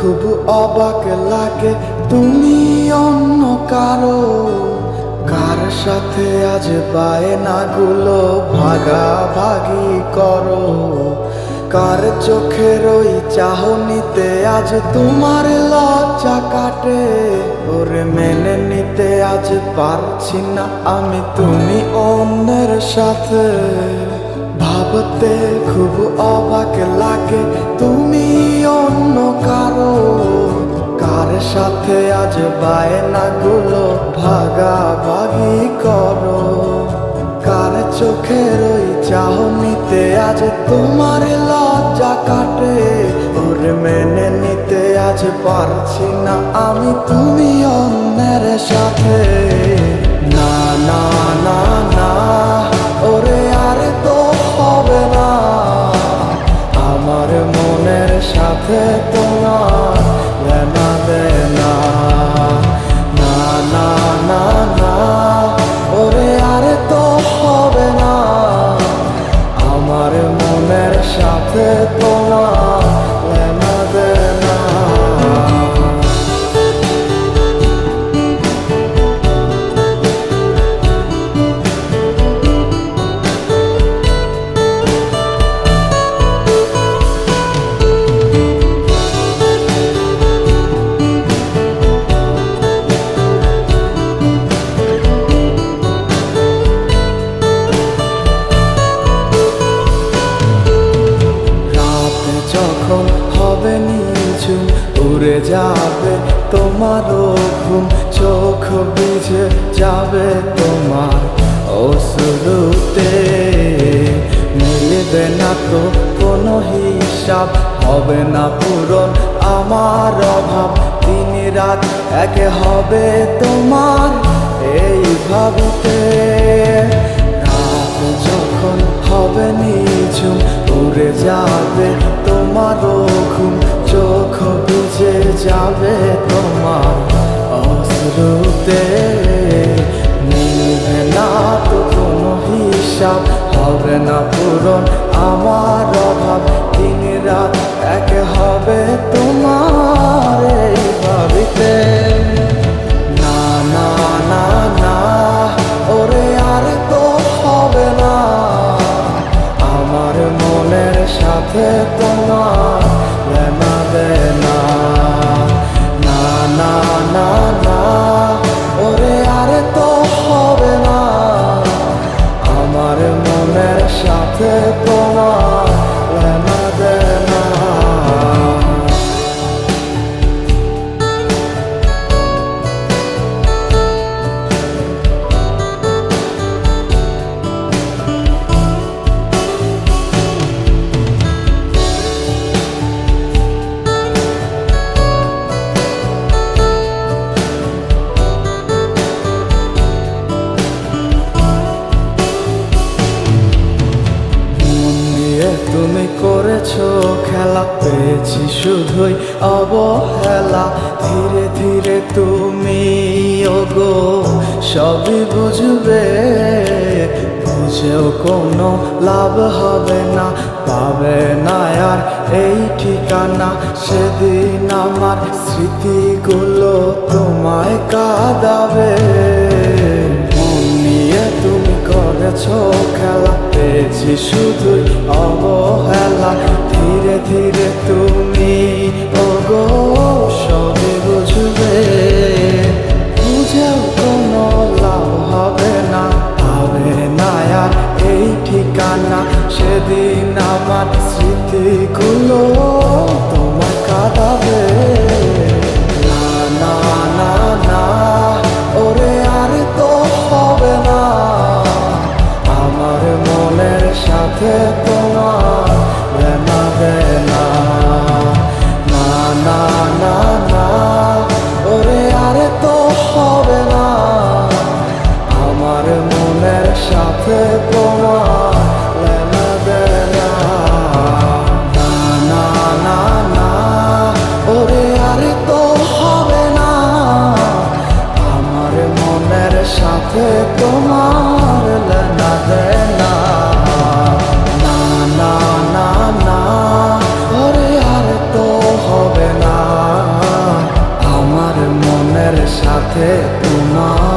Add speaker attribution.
Speaker 1: খুব অবাক লাগে তুমি অন্য কারো, কার সাথে আজ বায়নাগুলো ভাগাভাগি করো। কার চোখের ওই চাহনিতে আজ তোমার লজ্জা কাটে। ওরে মেনে নিতে আজ পারছি না আমি তুমি অন্যের সাথে। ভাবতে খুব অবাক লাগে তুমি অন্য কারো, কার সাথে আজ বায়নাগুলো ভাগাভাগি করো। কার চোখের ওই চাহনিতে আজ তোমার লজ্জা কাটে। ওরে মেনে নিতে আজ পারছি না আমি তুমি অন্যের সাথে। না না না না, ওরে আর তো হবে না, আমার মনের সাথে তোমার লেনা দেনা। না না না না, ওরে আর তো হবে না, আমার মনের সাথে তোমার লেনা দেনা। যখন হবে নিঝুম উড়ে যাবে তোমারও ঘুম, চোখ ভিজে যাবে তোমার অশ্রুতে। মিলবে না তো কোনো হিসাব, হবে না পূরণ আমার অভাব। দিন রাত এক হবে তোমার এই ভাবিতে। রাত যখন হবে নিঝুম উড়ে যাবে তোমারও ঘুম, চোখ ভিজে যাবে তোমার অশ্রুতে। মিলবে না তো কোনো হিসাব, হবে না পূরণ আমার অভাব। দিন রাত এক হবে তোমার এই ভাবিতে। না না না না, ওরে আর তো হবে না, আমার মনের সাথে তোমার লেনা দেনা। না না না না, ওরে আর তো হবে না, আমার মনের সাথে তোমার লেনা দেনা। তুমি করেছো খেলা, পেয়েছি শুধুই অবহেলা। ধীরে ধীরে তুমি ওগো সবই বুঝবে, বুঝেও কোনো লাভ হবে না, পাবে না আর এই ঠিকানা। সেদিন আমার স্মৃতিগুলো তোমায় কাঁদাবে। মন নিয়ে তুমি করেছো খেলা, পেয়েছি শুধুই অবহেলা। ধীরে ধীরে তুমি ওগো সবই বুঝবে, বুঝেও কোনো লাভ হবে না, পাবে না আর এই ঠিকানা। সেদিন আমার স্মৃতিগুলো তোমায় কাঁদাবে। না না না না, ওরে আর তো হবে না, আমার মনের সাথে তোমার লেনা দেনা। না না না না, ওরে আর তো হবে না, আমার মনের সাথে তোমার লেনা দেনা। না না না না, ওরে আর তো হবে না, আমার মনের সাথে তোমার লেনা দেনা। না না না না, ওরে আর তো হবে না। সাথে তোমার